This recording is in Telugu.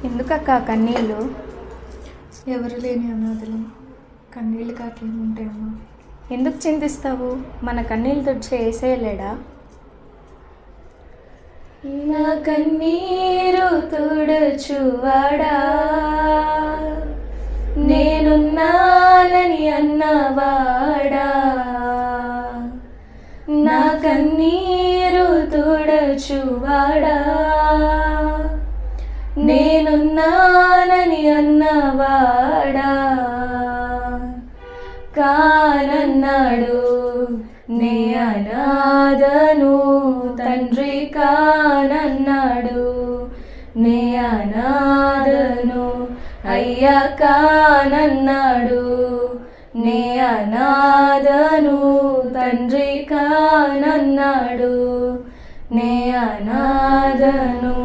ఎందుకక్క కన్నీళ్ళు? ఎవరు లేని అనాథలం, కన్నీళ్ళు కాకేముంటాయమ్మా? ఎందుకు చింతిస్తావు? మన కన్నీళ్ళు తుడిచే ఏసేయలేడా? నా కన్నీరు తుడచువాడా, నేనున్నానని అన్నవాడా, నా కన్నీరు తుడచువాడా, నేనున్నానని అన్నవాడా, కానన్నాడు నే అనాథను, తండ్రి కానన్నాడు నే అనాథను, అయ్యా కానన్నాడు నే అనాథను, తండ్రి కానన్నాడు నే అనాథను.